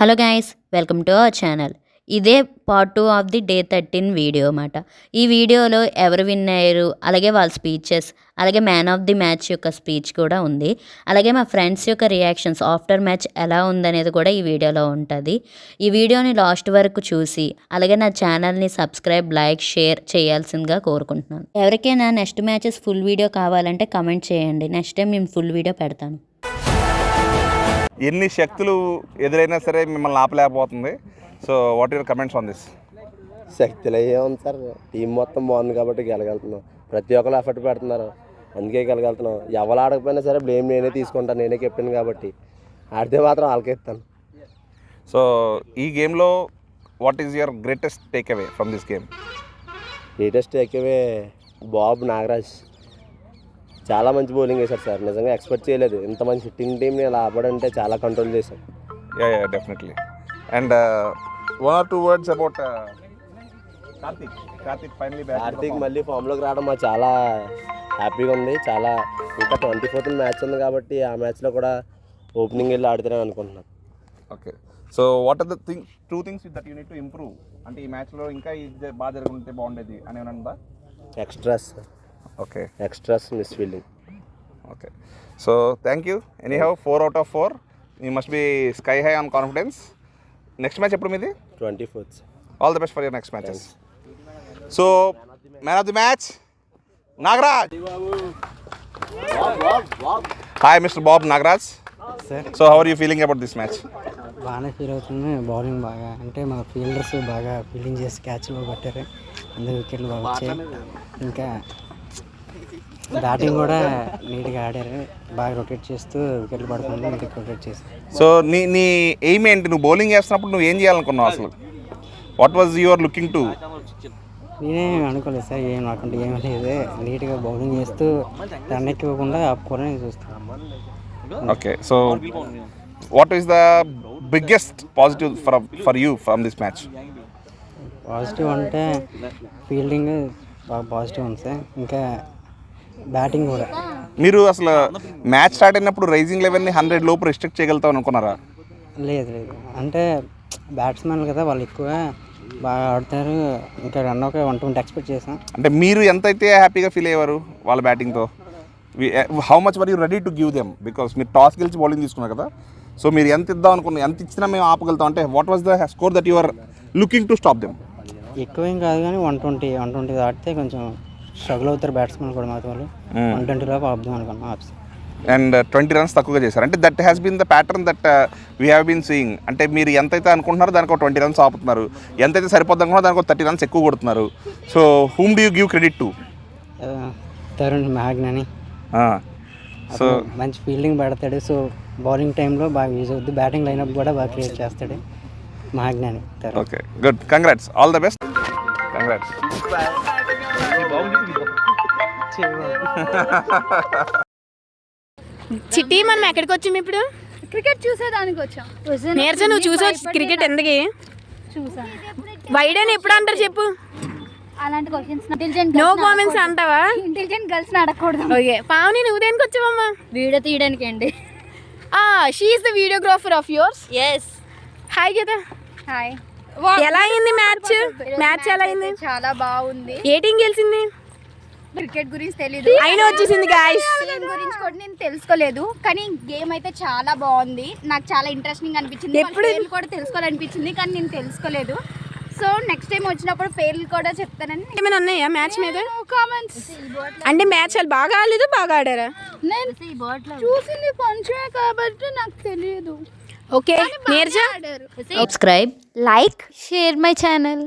Hello guys, welcome to our channel. ఇదే part 2 of the day 13 video అన్నమాట. ఈ వీడియోలో ఎవరు విన్ అయ్యారు, అలాగే వాళ్ళ స్పీచెస్, అలాగే మ్యాన్ ఆఫ్ ది మ్యాచ్ యొక్క స్పీచ్ కూడా ఉంది. అలాగే మా ఫ్రెండ్స్ యొక్క రియాక్షన్స్ ఆఫ్టర్ మ్యాచ్ ఎలా ఉందనేది కూడా ఈ వీడియోలో ఉంటుంది. ఈ వీడియోని లాస్ట్ వరకు చూసి అలాగే నా ఛానల్ని సబ్స్క్రైబ్, లైక్, షేర్ చేయాల్సిందిగా కోరుకుంటున్నాను. ఎవరికైనా నెక్స్ట్ మ్యాచెస్ ఫుల్ వీడియో కావాలంటే కమెంట్ చేయండి. నెక్స్ట్ టైం నేను ఫుల్ వీడియో పెడతాను. ఎన్ని శక్తులు ఎదురైనా సరే మిమ్మల్ని ఆపలేకపోతుంది. So what your comments on this? శక్తులు ఏముంది సార్, టీం మొత్తం బాగుంది కాబట్టి గెలగలుగుతున్నాం. ప్రతి ఒక్కరు ఎఫర్ట్ పెడుతున్నారు, అందుకే గెలగలుగుతున్నాం. ఎవరు ఆడకపోయినా సరే బ్లేమ్ నేనే తీసుకుంటాను, నేనే కెప్టెన్ కాబట్టి ఆడితే మాత్రం వాళ్ళకే ఇస్తాను. సో ఈ గేమ్లో what is your greatest take away from this game? Latest takeaway Bob Nagaraj చాలా మంచి బౌలింగ్ వేశారు సార్. నిజంగా ఎక్స్పెక్ట్ చేయలేదు ఇంత మంచి హిట్టింగ్ టీమ్ని ఇలా ఆపడంటే. చాలా కంట్రోల్ చేశారు. Yeah definitely. And 1 or 2 words about Karthik finally back. Karthik మళ్ళీ ఫామ్లోకి రావడం మాకు చాలా హ్యాపీగా ఉంది. చాలా ఇంకా 24th మ్యాచ్ ఉంది కాబట్టి ఆ మ్యాచ్లో కూడా ఓపెనింగ్ వెళ్ళి ఆడుతారని అనుకుంటున్నాను. Okay, so what are the two things that you need to improve? అంటే ఈ మ్యాచ్లో ఇంకా ఇది బాగా జరుగుతుంటే బాగుండేది అని ఏమన్నా? Extras miss fielding. Okay, so thank you. Anyhow 4 out of 4. You must be sky high on confidence. Next match ఎప్పుడు మీది? 24th. All the best for your next matches. So man of the match Nagaraj. Hi mister Bob Nagaraj. So how are you feeling about this match? బాగానే feel అవుతుంది. Bowling బాగా అంటే మా fielders బాగా fielding చేసి క్యాచ్లు కొట్టారు, అందరు వికెట్లు బాగా వచ్చాయి. ఇంకా బ్యాటింగ్ కూడా నీట్గా ఆడారు, బాగా రొటేట్ చేస్తూ వికెట్లు పడుతుంది, నీట్గా రొటేట్ చేసి. సో నీ ఎయిమ్ ఏంటి? నువ్వు బౌలింగ్ చేస్తున్నప్పుడు నువ్వు ఏం చేయాలనుకున్నావు అసలు? What was your looking to? నేనేం అనుకోలేదు సార్, ఏం నాకంటే ఏం లేదు. నీట్గా బౌలింగ్ చేస్తూ రన్ ఎక్కివ్వకుండా ఆపుకోవాలని చూస్తాను. Okay, so what is the biggest positive for you from this match? Positive అంటే ఫీల్డింగ్ బాగా పాజిటివ్ ఉంది సార్. ఇంకా బ్యాటింగ్ కూడా. మీరు అసలు మ్యాచ్ స్టార్ట్ అయినప్పుడు రైజింగ్ లెవెల్ని 100 లోపు రిస్ట్రిక్ట్ చేయగలుగుతాం అనుకున్నారా? లేదు అంటే బ్యాట్స్మెన్ కదా, వాళ్ళు ఎక్కువ బాగా ఆడతారు. ఇంకా రన్ ఒక 120 ఎక్స్పెక్ట్ చేసాం. అంటే మీరు ఎంతైతే హ్యాపీగా ఫీల్ అయ్యేవారు వాళ్ళ బ్యాటింగ్తో? How much were you ready to give them? Because మీరు టాస్ గెలిచి బౌలింగ్ తీసుకున్నారు కదా. సో మీరు ఎంత ఇద్దాం అనుకున్నా, ఎంత ఇచ్చినా మేము ఆపగలుగుతాం అంటే what was the score that your looking to stop them? ఎక్కువేం కాదు కానీ 120 దాటితే కొంచెం స్ట్రగుల్ అవుతారు బ్యాట్స్మెన్ కూడా. మాతో వాళ్ళు 120 లోపు ఆపుదాం అనుకున్నాం. అండ్ 20 runs తక్కువగా చేశారు. అంటే that has been the pattern that we have been seeing. అంటే మీరు ఎంతైతే అనుకుంటున్నారో దానికి ఒక 20 runs ఆపుతున్నారు, ఎంతైతే సరిపోద్ది అనుకున్నారో దానికి ఒక 30 runs ఎక్కువ కొడుతున్నారు. So whom do you give credit to? Tarun మహాజ్ఞాని. సో మంచి ఫీల్డింగ్ పెడతాడు. సో బౌలింగ్ టైంలో బాగా యూజ్ అవుతుంది. బ్యాటింగ్ లైనప్ కూడా బాగా క్రియేట్ చేస్తాడు మహాజ్ఞాని. Okay, good, congrats, all the best, congrats. చిట్టి, మనం ఎక్కడికి వచ్చాం ఇప్పుడు? క్రికెట్ చూసేదానికి వచ్చాం. నేర్చా, నువ్వు చూసావు క్రికెట్ ఎందుకు? చూసాను. వైడ్ అని ఎప్పుడు అంటారు చెప్పు? అలాంటి క్వశ్చన్స్ నో కామెంట్స్ అంటావా? ఇంటెలిజెంట్ గర్ల్స్ అడగకూడదు. ఓకే, పావని నువ్వు దేనికి వచ్చావమ్మా? వీడియో తీయడానికి అండి. She is the videographer of yours. Yes. Hi Geetha. Hi. ఎలా అయింది మ్యాచ్? ఎలా అయింది? చాలా బాగుంది. ఏ టీం గెలిచింది? క్రికెట్ గురించి తెలీదు, అయినా వచ్చేసింది గాయ్స్. గేమ్ గురించి కూడా నేను తెలుసుకోలేదు, కానీ గేమ్ అయితే చాలా బాగుంది. నాకు చాలా ఇంట్రెస్టింగ్ అనిపించింది. పేర్లు కూడా తెలుసుకోవాలనిపించింది, కానీ నేను తెలుసుకోలేదు. సో నెక్స్ట్ టైం వచ్చినప్పుడు పేర్లు కూడా చెప్తానని. ఏమైనా ఉన్నాయా మ్యాచ్ మీద కామెంట్స్? అంటే మ్యాచ్ వాళ్ళు బాగా ఆడలేదు, బాగా ఆడారా? నేను చూసింది కొంచెమే కాబట్టి నాకు తెలియదు. ఓకే, నేర్చా. Subscribe, like, share my channel.